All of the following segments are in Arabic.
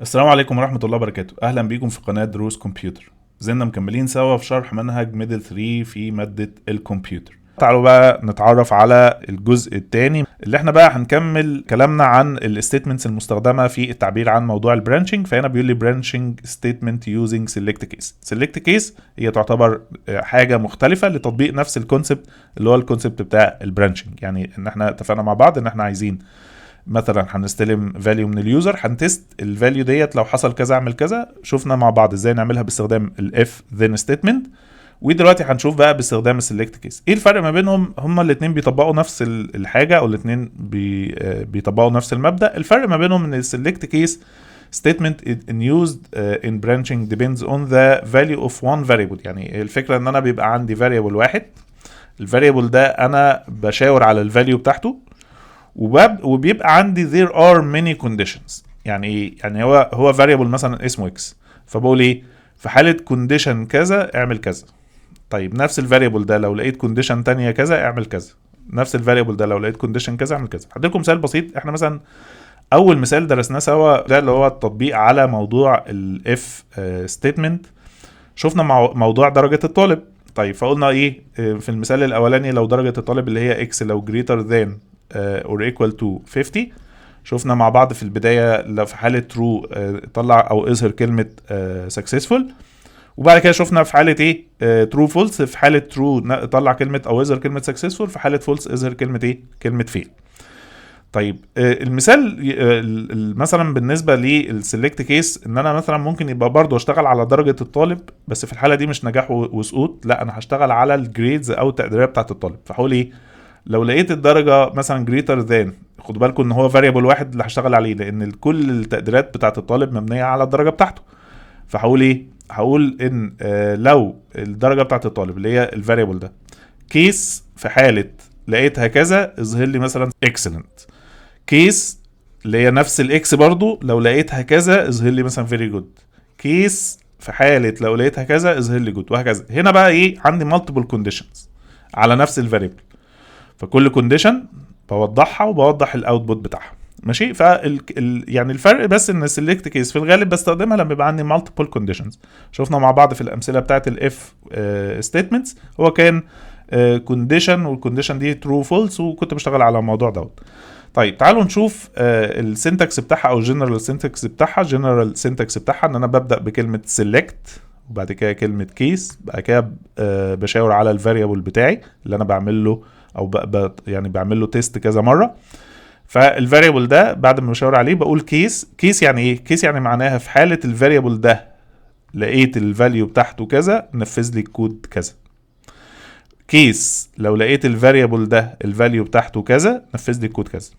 السلام عليكم ورحمة الله وبركاته. أهلا بيكم في قناة دروس كمبيوتر. زلنا مكملين سوا في شرح منهج ميدل 3 في مادة الكمبيوتر. تعالوا بقى نتعرف على الجزء الثاني اللي احنا بقى هنكمل كلامنا عن الستيتمنتس المستخدمة في التعبير عن موضوع البرانشنج. فهنا بيقول لي برانشنج ستيتمنت يوزنج سيلكت كيس. سيلكت كيس هي تعتبر حاجة مختلفة لتطبيق نفس الكونسبت اللي هو الكونسبت بتاع البرانشنج. يعني ان احنا اتفقنا مع بعض ان احنا عايزين مثلا هنستلم فاليو من اليوزر، هنتست الفاليو ديت لو حصل كذا اعمل كذا. شفنا مع بعض ازاي نعملها باستخدام الاف ذن ستيتمنت، ودلوقتي هنشوف بقى باستخدام السلكت كيس. ايه الفرق ما بينهم؟ هما الاثنين بيطبقوا نفس الحاجه، او الاثنين بيطبقوا نفس المبدا. الفرق ما بينهم ان السلكت كيس statement in used in branching depends on the value of one variable. يعني الفكره ان انا بيبقى عندي variable واحد، الفاريبل ده انا بشاور على الفاليو بتاعته، وبيبقى عندي there are many conditions. يعني ايه؟ يعني هو variable مثلا اسمه x، فبقول ايه؟ في حالة condition كذا اعمل كذا. طيب نفس الفاريبل ده لو لقيت condition تانية كذا اعمل كذا، نفس الفاريبل ده لو لقيت condition كذا اعمل كذا. هديلكم مثال بسيط. احنا مثلا اول مثال درسناه سوا ده اللي هو التطبيق على موضوع الاف ستيتمنت. شفنا موضوع درجة الطالب. طيب فقلنا ايه في المثال الاولاني؟ لو درجة الطالب اللي هي x لو greater than or equal to 50، شفنا مع بعض في البداية لو في حالة true طلع او اظهر كلمة successful، وبعد كده شفنا في حالة ايه true false. في حالة true طلع كلمة او اظهر كلمة successful، في حالة false اظهر كلمة ايه؟ كلمة fail. طيب المثال مثلا بالنسبه للسلكت كيس ان انا مثلا ممكن يبقى برضو اشتغل على درجه الطالب، بس في الحاله دي مش نجاح وسقوط، لا انا هشتغل على الجريدز او التقديريه بتاعه الطالب. فهقول ايه؟ لو لقيت الدرجه مثلا جريتر ذان، خدوا بالكم ان هو فاريبل واحد اللي هشتغل عليه لان كل التقديرات بتاعه الطالب مبنيه على الدرجه بتاعته. فهقول ايه؟ هقول ان لو الدرجه بتاعه الطالب اللي هي الفاريبل ده كيس، في حاله لقيتها كذا اظهر لي مثلا اكسلنت. كيس اللي هي نفس الاكس برضو لو لقيتها كذا اظهر لي مثلا فيري جود. كيس في حاله لو لقيتها كذا اظهر لي جود، وهكذا. هنا بقى ايه؟ عندي مالتيبل كونديشنز على نفس الفاريبل، فكل كونديشن بوضحها وبوضح الاوتبوت بتاعها. ماشي. يعني الفرق بس ان السلكت كيس في الغالب بستخدمها لما يبقى عندي مالتيبل كونديشنز. شفنا مع بعض في الامثله بتاعت الاف ستيتمنتس هو كان كونديشن، والكونديشن دي ترو فولس، وكنت بشتغل على الموضوع دوت. طيب تعالوا نشوف السنتكس بتاعها او الجنرال سنتكس بتاعها. الجنرال سنتكس بتاعها ان انا ببدا بكلمه سيلكت، وبعد كده كلمه كيس، بعد كده بشاور على الفاريبل بتاعي اللي انا بعمل له او يعني بعمل له تيست كذا مره. فالفاريبل ده بعد ما بشاور عليه بقول كيس. كيس يعني ايه؟ كيس يعني معناها في حاله الفاريبل ده لقيت الفاليو بتاعته كذا نفذ لي الكود كذا. كيس لو لقيت الفاريبل ده الفاليو بتاعته كذا نفذ لي الكود كذا.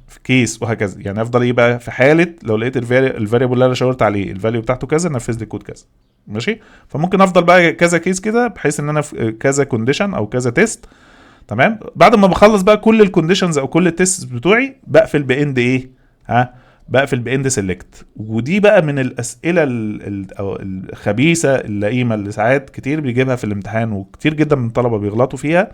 في كيس وهكذا. يعني افضل ايه بقى؟ في حاله لو لقيت الفاريبل اللي انا شاورت عليه الفاليو بتاعته كذا نفذ لي الكود كذا. ماشي. فممكن افضل بقى كذا كيس كده بحيث ان انا في كذا كونديشن او كذا تيست. تمام. بعد ما بخلص بقى كل الكونديشنز او كل التيست بتوعي بقفل باند ايه؟ بقفل باند سيلكت. ودي بقى من الاسئله أو الخبيثه اللئيمه اللي ساعات كتير بيجيبها في الامتحان، وكتير جدا من الطلبه بيغلطوا فيها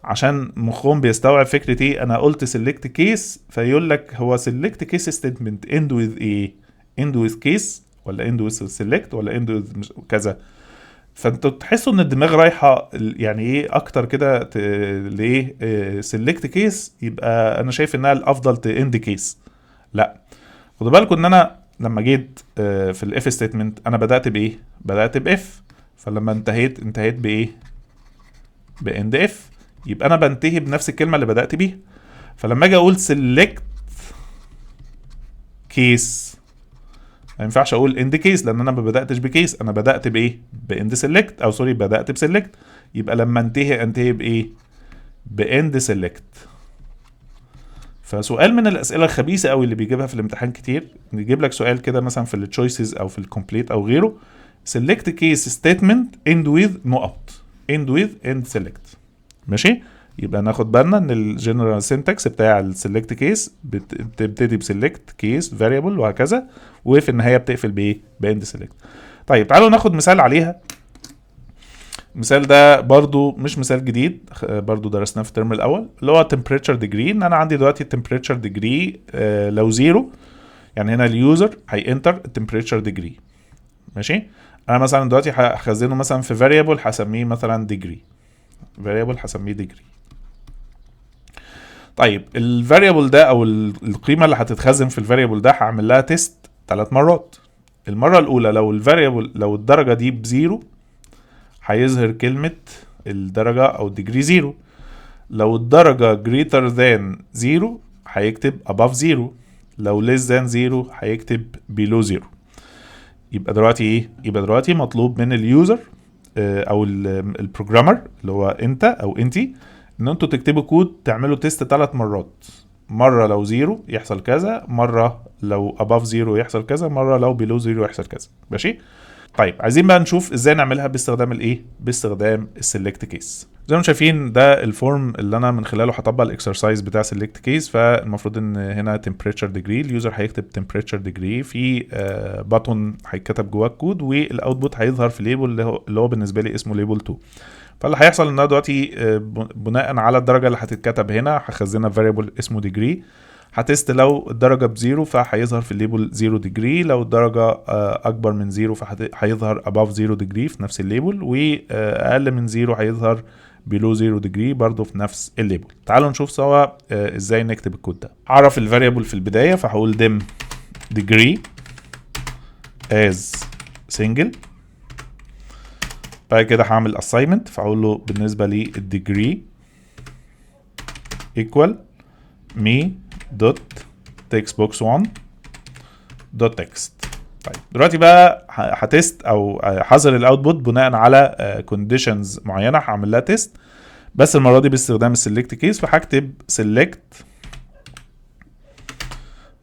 عشان مخهم بيستوعب فكره ايه؟ انا قلت سيلكت كيس، فيقول لك هو سيلكت كيس ستيتمنت اند وذ ايه؟ اند وذ كيس ولا اند وذ سيلكت ولا اند وذ كذا؟ فانتوا تحسوا ان الدماغ رايحه يعني ايه اكتر كده لايه؟ سيلكت كيس يبقى انا شايف انها الافضل تاند كيس. لا، خدوا بالكم ان انا لما جيت في الاف ستيتمنت انا بدات بايه؟ بدات باف. فلما انتهيت بايه؟ باند اف. يبقى انا بنتهي بنفس الكلمه اللي بدات بيها. فلما اجي اقول سيلكت كيس ما ينفعش اقول اند كيس لان انا ما بداتش بكيس، انا بدات بايه؟ باند سيلكت، او سوري بدات بسيلكت. يبقى لما انتهي بايه؟ باند سيلكت. فسؤال من الاسئله الخبيثه قوي اللي بيجيبها في الامتحان كتير، يجيب لك سؤال كده مثلا في التشويسز او في الكومبليت او غيره: select case statement end with نقط end with end select. ماشي. يبقى ناخد بالنا ان الجنرال سينتاكس بتاع السلكت كيس بتبتدي بسلكت كيس فاريبل وهكذا، وفي النهايه بتقفل بايه؟ باند سيلكت. طيب تعالوا ناخد مثال عليها. المثال ده برضو مش مثال جديد، برضو درسناه في الترم الاول، اللي هو temperature degree. ان انا عندي دلوقتي temperature degree لو زيرو يعني هنا اليوزر هينتر التمبريتشر ديجري. ماشي، انا مثلا دلوقتي هخزنه مثلا في فاريبل هسميه مثلا ديجري، فاريبل هسميه ديجري. طيب الفاريبل ده او القيمه اللي هتتخزن في الفاريبل ده هعمل لها تيست 3 مرات. المره الاولى لو الفاريبل لو الدرجه دي بزيرو هيظهر كلمه الدرجه او الديجري زيرو. لو الدرجه greater than زيرو هيكتب above زيرو، لو less than زيرو هيكتب below زيرو. يبقى دلوقتي ايه؟ يبقى دلوقتي مطلوب من اليوزر او البروجرامر اللي هو انت او انتي ان انتوا تكتبوا كود تعملوا تيست 3 مرات. مره لو زيرو يحصل كذا، مره لو above زيرو يحصل كذا، مره لو below زيرو يحصل كذا. ماشي. طيب عايزين بقى نشوف ازاي نعملها باستخدام الايه؟ باستخدام السلكت كيس. زي ما شايفين ده الفورم اللي انا من خلاله هطبق الاكسرسايز بتاع سيلكت كيس. فالمفروض ان هنا temperature degree، اليوزر هيكتب temperature degree في باتون هيتكتب جواه الكود، والاوتبوت هيظهر في ليبل اللي هو بالنسبه لي اسمه ليبل 2. فاللي هيحصل ان انا دلوقتي بناء على الدرجه اللي هتتكتب هنا هخزنها فاريبل اسمه degree. هتست لو الدرجه بزيرو فهيظهر في الليبل 0 ديجري، لو الدرجه اكبر من زيرو فهيظهر above 0 ديجري في نفس الليبل، واقل من زيرو هيظهر below 0 ديجري برضو في نفس الليبل. تعالوا نشوف سوا ازاي نكتب الكود ده. اعرف الفاريبل في البدايه فهقول dim degree as single. بعد كده هعمل assignment فهقول له بالنسبه لي الديجري equal me دوت text box 1 دوت text. طيب دلوقتي بقى هتست او هظهر الاوتبوت بناء على كونديشنز معينه هعمل لها تيست، بس المره دي باستخدام السلكت كيس. فهكتب select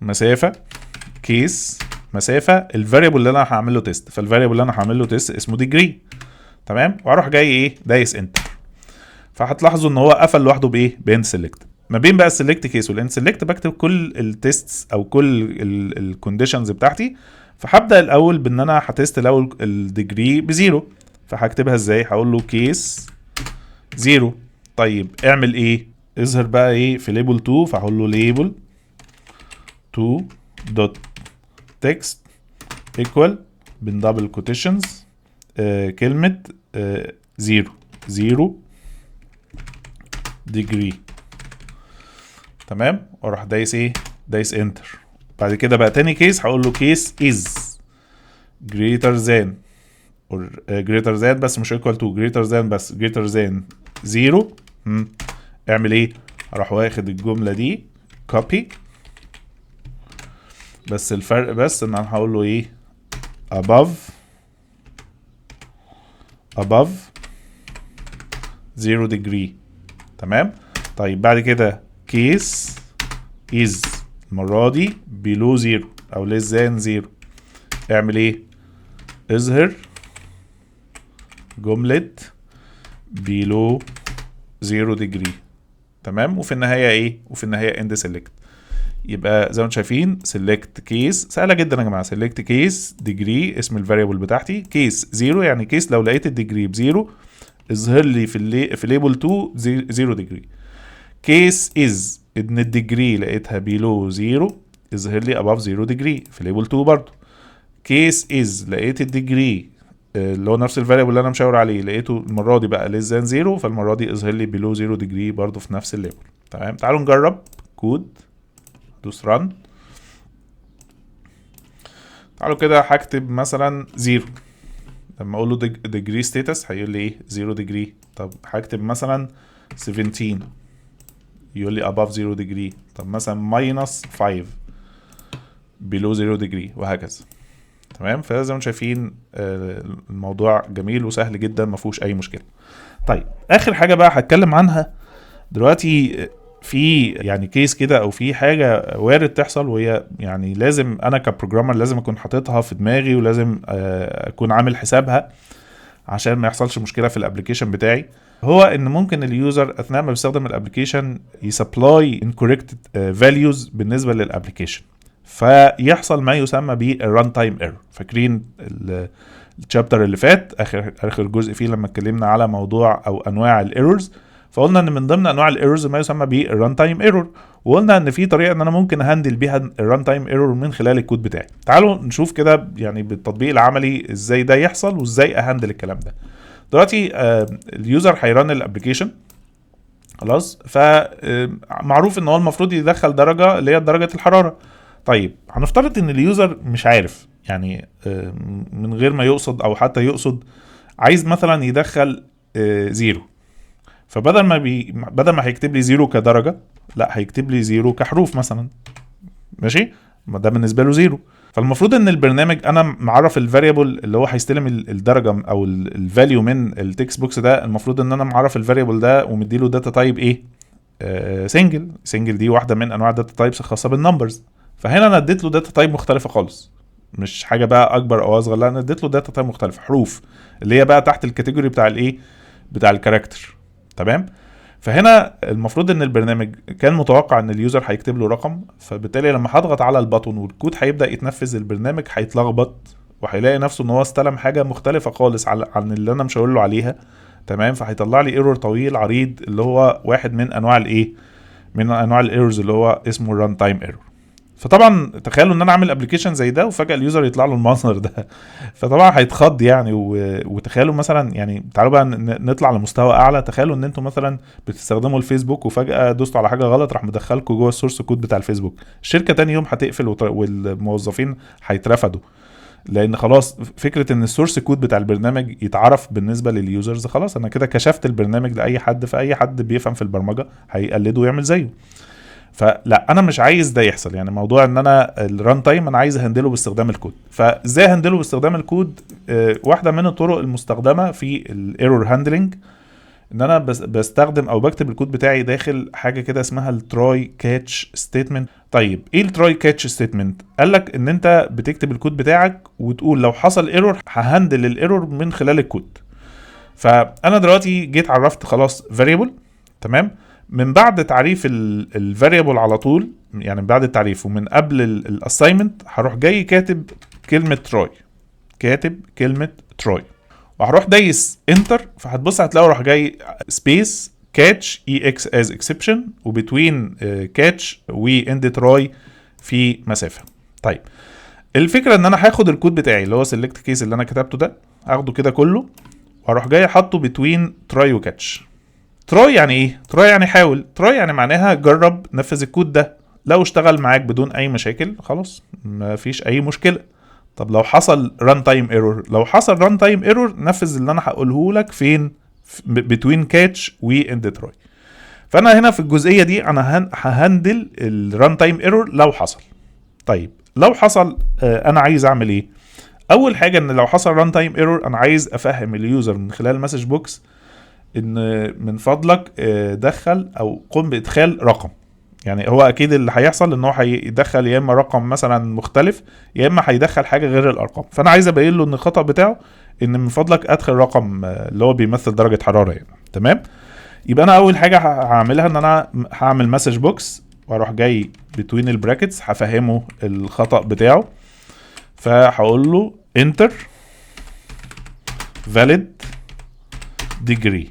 مسافه كيس مسافه الفاريبل اللي انا هعمل له تيست. فالفاريبل اللي انا هعمل له تيست اسمه degree. تمام، واروح جاي ايه دايس انتر. فهتلاحظوا ان هو قفل لوحده بايه؟ باند سيلكت. ما بين بقى السلكت كيس والاند سيلكت بكتب كل التيستس او كل الكونديشنز بتاعتي. فهبدا الاول بان انا هتست الاول الديجري بزيرو. فهكتبها ازاي؟ هقول له كيس زيرو. طيب اعمل ايه؟ اظهر بقى ايه في ليبل 2. فهقول له ليبل 2 دوت تكست ايكوال بين دبل كوتيشنز كلمه زيرو ديجري. تمام، واروح دايس ايه؟ دايس انتر. بعد كده بقى تاني كيس هقول له كيس is greater than or greater than بس مش equal to، greater than بس greater than 0. اعمل ايه؟ اروح واخد الجملة دي copy، بس الفرق بس ان انا هقول له ايه؟ above 0 degree. تمام. طيب بعد كده كيس is المرة دي below 0 او less than 0. اعمل ايه؟ اظهر جملة below 0 degree. تمام، وفي النهاية ايه؟ وفي النهاية end select. يبقى زي ما انتم شايفين select case سهلة جدا يا جماعة. select case degree اسم الفاريبل بتاعتي، كيس 0 يعني كيس لو لقيت الديجري بزيرو اظهر لي في ليبل 2 0 degree. كيس is ان الديجري لقيتها below 0 اظهر لي above 0 degree في ليبل 2 برضو. كيس is لقيت الديجري اللي هو نفس الفاريبل اللي انا مشاور عليه لقيته المره دي بقى less than 0، فالمره دي اظهر لي below 0 degree برضو في نفس الليبل. تمام، تعالوا نجرب كود. دوس run. تعالوا كده هكتب مثلا 0. لما اقول له degree status هيقول لي ايه؟ 0 degree. طب هكتب مثلا 17 يقول لي above 0 degree. طب مثلا -5 below 0 degree وهكذا. تمام، فزي ما انتم شايفين الموضوع جميل وسهل جدا ما فيهوش اي مشكله. طيب اخر حاجه بقى هتكلم عنها دلوقتي في يعني كيس كده او في حاجه وارد تحصل، وهي يعني لازم انا كبروجرامر لازم اكون حاططها في دماغي ولازم اكون عامل حسابها عشان ما يحصلش مشكله في الابلكيشن بتاعي. هو ان ممكن اليوزر اثناء ما بيستخدم الابلكيشن يسبلاي incorrect values بالنسبه للابلكيشن، فيحصل ما يسمى بالران تايم ايرور. فاكرين الشابتر اللي فات اخر جزء فيه لما اتكلمنا على موضوع او انواع الايرورز، فقلنا ان من ضمن انواع الايرورز ما يسمى بالران تايم ايرور. وقلنا ان في طريقه ان انا ممكن اهندل بيها الران تايم ايرور من خلال الكود بتاعي. تعالوا نشوف كده يعني بالتطبيق العملي ازاي ده يحصل وازاي اهندل الكلام ده. دلوقتي اليوزر هيران الابلكيشن خلاص، فمعروف ان هو المفروض يدخل درجه اللي هي درجه الحراره. طيب هنفترض ان اليوزر مش عارف يعني من غير ما يقصد او حتى يقصد عايز مثلا يدخل زيرو، فبدل ما بدل ما هيكتب لي زيرو كدرجه، لا هيكتب لي زيرو كحروف مثلا. ماشي، ما ده بالنسبه له زيرو. فالمفروض ان البرنامج انا معرف الفاريبل اللي هو هيستلم الدرجه او الفاليو من التكست بوكس ده، المفروض ان انا معرف الفاريبل ده ومديله داتا تايب ايه، سنجل دي واحده من انواع الداتا تايبس الخاصه بالنمبرز. فهنا انا اديت له داتا تايب مختلفه خالص، مش حاجه بقى اكبر او اصغر، لا انا اديت له داتا تايب مختلفه، حروف اللي هي بقى تحت الكاتيجوري بتاع الايه، بتاع الكاركتر. تمام. فهنا المفروض ان البرنامج كان متوقع ان اليوزر هيكتب له رقم، فبالتالي لما هضغط على البطن والكود هيبدا يتنفذ، البرنامج هيتلخبط وهيلاقي نفسه ان هو استلم حاجه مختلفه خالص عن اللي انا مشاور له عليها. تمام. فهيطلع لي ايرور طويل عريض اللي هو واحد من انواع الايه، من انواع الايرورز اللي هو اسمه الران تايم ايرور. فطبعا تخيلوا ان انا اعمل ابلكيشن زي ده وفجاه اليوزر يطلع له المنظر ده فطبعا هيتخض يعني. وتخيلوا مثلا يعني، تعالوا بقى نطلع لمستوى اعلى. تخيلوا ان انتم مثلا بتستخدموا الفيسبوك وفجاه دوستوا على حاجه غلط راح مدخلكم جوه السورس كود بتاع الفيسبوك، الشركه تاني يوم هتقفل والموظفين هيترفدوا، لان خلاص فكره ان السورس كود بتاع البرنامج يتعرف بالنسبه لليوزرز، خلاص انا كده كشفت البرنامج لاي حد، فاي حد بيفهم في البرمجه هيقلده ويعمل زيه. فلا انا مش عايز ده يحصل. يعني موضوع ان انا الران تايم انا عايز اهندله باستخدام الكود. فازاي هندله باستخدام الكود؟ واحده من الطرق المستخدمه في الايرور هاندلنج ان انا بستخدم او بكتب الكود بتاعي داخل حاجه كده اسمها التراي كاتش ستيتمنت. طيب ايه التراي كاتش ستيتمنت؟ قال لك ان انت بتكتب الكود بتاعك وتقول لو حصل ايرور ههندل الايرور من خلال الكود. فانا دلوقتي جيت عرفت خلاص فاريبل، تمام، من بعد تعريف الفاريبل على طول، يعني من بعد التعريف ومن قبل الاساينمنت هروح جاي كاتب كلمه تراي، كاتب كلمه تراي وهروح دايس انتر. فهتبص هتلاقوا راح جاي سبيس كاتش اي اكس از اكسبشن وبتوين كاتش واند تراي في مسافه. طيب الفكره ان انا هاخد الكود بتاعي اللي هو سيلكت كيس اللي انا كتبته ده، هاخده كده كله واروح جاي احطه بتوين تراي وكاتش. تراي يعني ايه؟ تراي يعني حاول، تراي يعني معناها جرب نفذ الكود ده، لو اشتغل معاك بدون اي مشاكل خلاص مفيش اي مشكله. طب لو حصل ران تايم ايرور، لو حصل ران تايم ايرور نفذ اللي انا هقوله لك فين، بتوين كاتش واند تراي. فانا هنا في الجزئيه دي انا ههندل الران تايم ايرور لو حصل. طيب لو حصل انا عايز اعمل ايه؟ اول حاجه ان لو حصل ران تايم ايرور انا عايز افهم اليوزر من خلال مسج بوكس ان من فضلك دخل او قم بادخال رقم. يعني هو اكيد اللي هيحصل ان هو هيدخل يا اما رقم مثلا مختلف يا اما هيدخل حاجه غير الارقام، فانا عايز ابين له ان الخطا بتاعه ان من فضلك ادخل رقم اللي هو بيمثل درجه حراره يعني. تمام. يبقى انا اول حاجه هعملها ان انا هعمل مسج بوكس واروح جاي بتوين البراكتس هفهمه الخطا بتاعه. فهقول له انتر valid degree،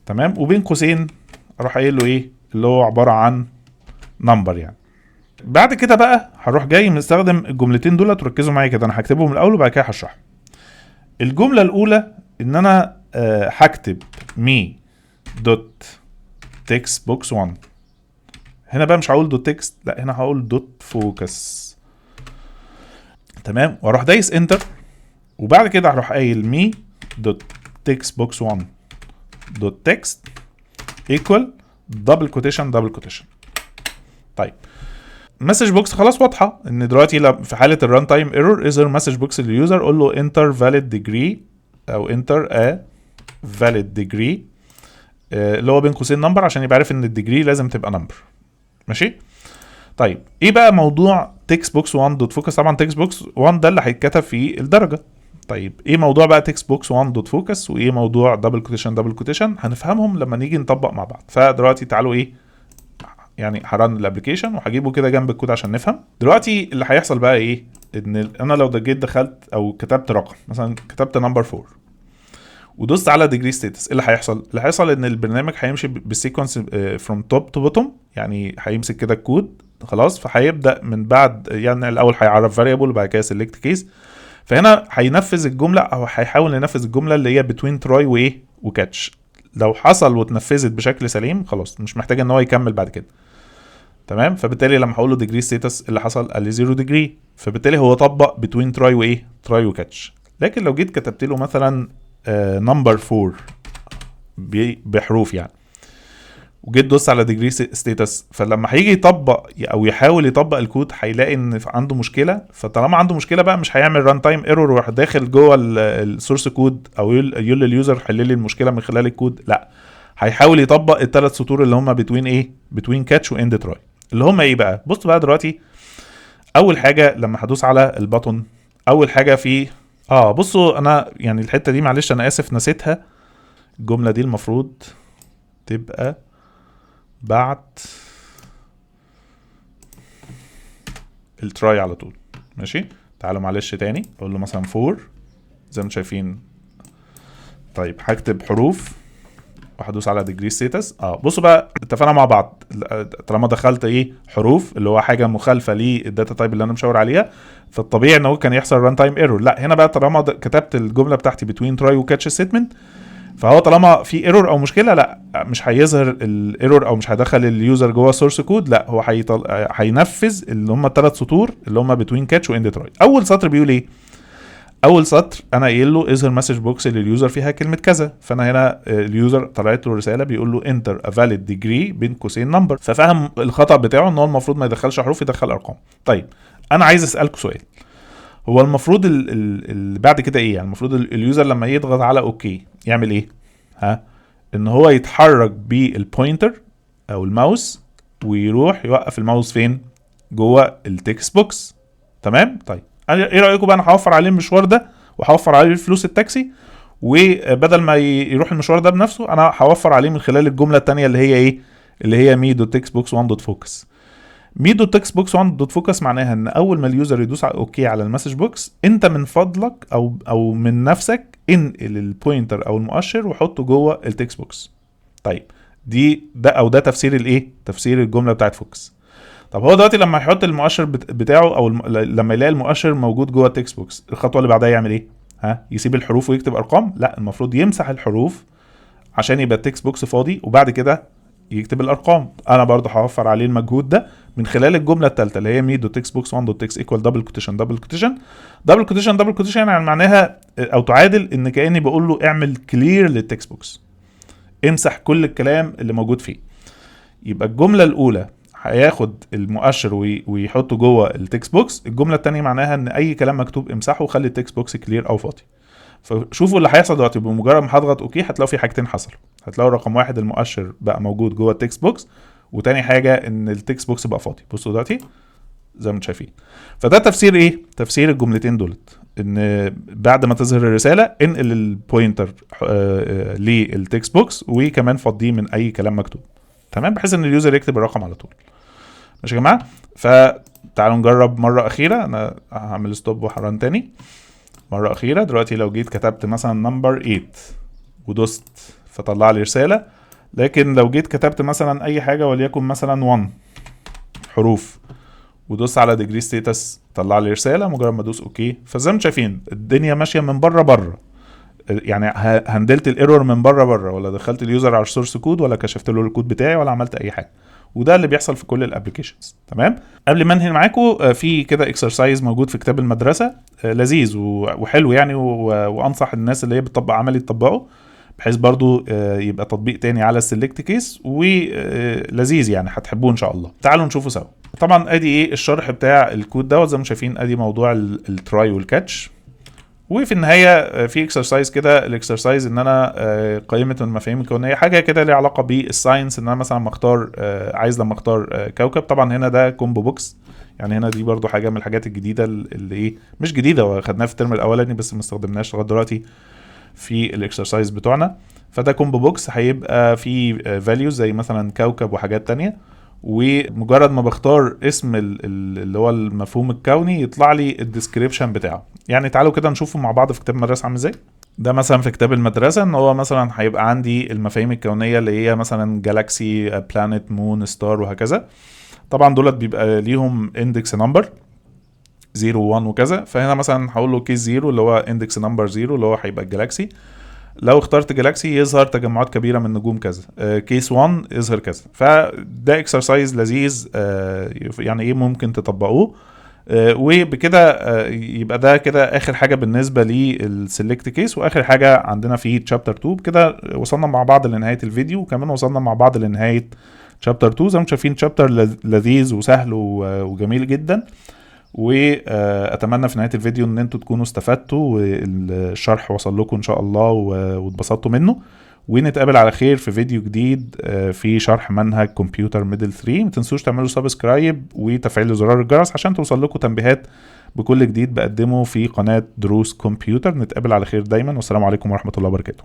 تمام، وبين قوسين اروح قايل له ايه اللي هو عباره عن نمبر يعني. بعد كده بقى هروح جاي مستخدم الجملتين دول، تركزوا معايا كده انا هكتبهم الاول وبعد كده هشرح. الجمله الاولى ان انا هكتب مي دوت تكست بوكس 1. هنا بقى مش هقول دوت تكست، لا هنا هقول دوت فوكس، تمام، واروح دايس انتر. وبعد كده هروح قايل مي دوت تكست بوكس 1 دوت تكست ايكوال دبل كوتيشن دبل كوتيشن. طيب مسج بوكس خلاص واضحه ان دلوقتي في حاله الران تايم ايرور اظهر مسج بوكس لليوزر، قول له انتر فاليد ديجري او انتر ا فاليد ديجري اللي هو بين قوسين نمبر عشان يبقى عارف ان الديجري لازم تبقى نمبر. ماشي. طيب ايه بقى موضوع تكست بوكس 1 دوت فوكس؟ طبعا تكست بوكس 1 ده اللي هيتكتب فيه الدرجه. طيب ايه موضوع بقى تكست بوكس 1 دوت فوكس وايه موضوع دبل كوتيشن دبل كوتيشن؟ هنفهمهم لما نيجي نطبق مع بعض. فدلوقتي تعالوا ايه يعني هرن الابلكيشن وهجيبه كده جنب الكود عشان نفهم. دلوقتي اللي هيحصل بقى ايه، ان انا لو جيت دخلت او كتبت رقم مثلا كتبت نمبر 4 ودوست على ديجري ستاتس، اللي هيحصل ان البرنامج هيمشي بالسيكونس فروم توب تو بوتوم، يعني هيمسك كده الكود خلاص، فهيبدا من بعد يعني الاول هيعرف فاريبل وبعد كده سيلكت كيس، فهنا هينفذ الجمله او هيحاول ينفذ الجمله اللي هي بتوين تراي وايه وكاتش. لو حصل واتنفذت بشكل سليم خلاص مش محتاج ان هو يكمل بعد كده. تمام، فبالتالي لما هقول له ديجري ستاتس اللي حصل قال لي 0 ديجري، فبالتالي هو طبق بتوين تراي وايه تراي وكاتش. لكن لو جيت كتبت له مثلا نمبر 4 بحروف يعني، وجيت دوست على ديجري ستاتس، فلما هيجي يطبق او يحاول يطبق الكود هيلاقي ان عنده مشكله. فطالما عنده مشكله بقى مش هيعمل ران تايم ايرور وراح داخل جوه السورس كود او يقول لليوزر حل لي المشكله من خلال الكود، لا، هيحاول يطبق الثلاث سطور اللي هم بتوين ايه بتوين كاتش واند تراي، اللي هم ايه بقى. بص بقى دلوقتي، اول حاجه لما هدوس على البطن، اول حاجه في بصوا انا يعني الحته دي معلش انا اسف نسيتها، الجمله دي المفروض تبقى بعد التراي على طول. ماشي، تعالوا معلش تاني اقول له مثلا 4 زي ما شايفين. طيب هكتب حروف وهدوس على ديجري ستاتس. بصوا بقى اتفقنا مع بعض، طالما دخلت ايه حروف اللي هو حاجه مخالفه للداتا تايب اللي انا مشاور عليها، فالطبيعي ان هو كان يحصل ران تايم ايرور. لا، هنا بقى طالما كتبت الجمله بتاعتي بتوين تراي وكاتش ستمنت، فهو طالما في ايرور او مشكله لا مش هيظهر الايرور او مش هيدخل اليوزر جوه السورس كود، لا هو هينفذ اللي هم الثلاث سطور اللي هم بتوين كاتش واند تراي. اول سطر بيقول ايه؟ اول سطر انا قايل له اظهر مسج بوكس لليوزر فيها كلمه كذا، فانا هنا اليوزر طلعت له رساله بيقول له انتر ا فاليد ديجري بين قوسين نمبر، ففهم الخطا بتاعه ان هو المفروض ما يدخلش حروف يدخل ارقام. طيب انا عايز اسالكم سؤال، هو المفروض اللي بعد كده ايه؟ يعني المفروض اليوزر لما يضغط على اوكي يعمل ايه؟ ان هو يتحرك بالبوينتر او الماوس ويروح يوقف الماوس فين؟ جوه التكست بوكس. تمام، طيب ايه رايكم بقى انا هوفر عليه المشوار ده وهوفر عليه فلوس التاكسي، وبدل ما يروح المشوار ده بنفسه انا هوفر عليه من خلال الجمله الثانيه اللي هي ايه؟ اللي هي me.textbox1.focus. me.textbox1.focus معناها ان اول ما اليوزر يدوس على اوكي على المسج بوكس، انت من فضلك او من نفسك انقل البوينتر او المؤشر وحطه جوه التكست بوكس. طيب ده تفسير الايه؟ تفسير الجمله بتاعت فوكس. طب هو دلوقتي لما يحط المؤشر بتاعه او لما يلاقي المؤشر موجود جوه التكست بوكس، الخطوه اللي بعدها يعمل ايه؟ يسيب الحروف ويكتب ارقام؟ لا، المفروض يمسح الحروف عشان يبقى التكست بوكس فاضي وبعد كده يكتب الارقام. انا برضه هوفر عليه المجهود ده من خلال الجمله الثالثه اللي هي me.textbox1.text equal double quotation double quotation double quotation double quotation، يعني معناها او تعادل ان كاني بقول له اعمل كلير للتكست بوكس، امسح كل الكلام اللي موجود فيه. يبقى الجمله الاولى هياخد المؤشر ويحطه جوه التكست بوكس، الجمله الثانيه معناها ان اي كلام مكتوب امسحه وخلي التكست بوكس كلير او فاضي. فشوفوا اللي هيحصل دلوقتي، بمجرد ما هضغط اوكي هتلاقوا في حاجتين حصلوا. هتلاقوا رقم واحد المؤشر بقى موجود جوه التكست بوكس، وتاني حاجه ان التكست بوكس بقى فاضي. بصوا دلوقتي زي ما انتم شايفين. فده تفسير ايه؟ تفسير الجملتين دولت، ان بعد ما تظهر الرساله انقل البوينتر للتكست بوكس وكمان فضيه من اي كلام مكتوب. تمام، بحيث ان اليوزر يكتب الرقم على طول. ماشي يا جماعه؟ فتعالوا نجرب مره اخيره. انا هعمل ستوب وهران تاني مره اخيره. دلوقتي لو جيت كتبت مثلا نمبر 8 ودوست فطلع لي رساله، لكن لو جيت كتبت مثلا اي حاجه وليكن مثلا 1 حروف ودوست على ديجري ستاتس طلع لي رساله مجرد ما ادوس اوكي. فزي ما شايفين الدنيا ماشيه من بره، يعني هندلت الايرور من بره، ولا دخلت اليوزر على السورس كود ولا كشفت له الكود بتاعي ولا عملت اي حاجه. وده اللي بيحصل في كل الابلكيشنز. تمام، قبل ما انهي معاكم في كده اكسرسايز موجود في كتاب المدرسه لذيذ وحلو يعني، وانصح الناس اللي هي بتطبق عملي تطبقه، بحيث برضو يبقى تطبيق تاني على السلكت كيس ولذيذ يعني هتحبوه ان شاء الله. تعالوا نشوفه سوا. طبعا ادي ايه الشرح بتاع الكود دوت زي ما شايفين. ادي موضوع التراي والكاتش، وفي النهايه في اكسرسايز كده. الاكسرسايز ان انا قائمه المفاهيم الكونيه، حاجه كده ليها علاقه بالساينس، ان انا مثلا لما اختار عايز لما اختار كوكب. طبعا هنا ده كومبو بوكس، يعني هنا دي برضو حاجه من الحاجات الجديده اللي ايه مش جديده وخدناها في الترم الاولاني بس ما استخدمناش لغايه دلوقتي في الاكسرسايز بتوعنا. فده كومبو بوكس هيبقى فيه فاليوز زي مثلا كوكب وحاجات تانية، ومجرد ما بختار اسم اللي هو المفهوم الكوني يطلع لي الديسكريبشن بتاعه. يعني تعالوا كده نشوفه مع بعض في كتاب المدرسه عامل ازاي. ده مثلا في كتاب المدرسة ان هو مثلا هيبقى عندي المفاهيم الكونية اللي هي مثلا جالاكسي، بلانيت، مون، ستار، وهكذا. طبعا دولت بيبقى ليهم اندكس نمبر 0 و1 وكذا. فهنا مثلا هقول له كيس 0 اللي هو اندكس نمبر 0 اللي هو هيبقى الجالاكسي. لو اخترت جالاكسي يظهر تجمعات كبيره من نجوم كذا. كيس 1 يظهر كذا. فده اكسرسايز لذيذ، يعني ايه ممكن تطبقوه. وبكده يبقى ده كده اخر حاجه بالنسبه للسلكت كيس، واخر حاجه عندنا في تشابتر 2. كده وصلنا مع بعض لنهايه الفيديو، وكمان وصلنا مع بعض لنهايه شابتر 2. زي ما انتم شايفين شابتر لذيذ وسهل وجميل جدا. واتمنى في نهايه الفيديو ان انتوا تكونوا استفدتوا والشرح وصل لكم ان شاء الله واتبسطتوا منه. ونتقابل على خير في فيديو جديد في شرح منهج كمبيوتر ميدل 3. ما تنسوش تعملوا سبسكرايب وتفعيل زرار الجرس عشان توصل لكم تنبيهات بكل جديد بقدمه في قناه دروس كمبيوتر. نتقابل على خير دايما، والسلام عليكم ورحمه الله وبركاته.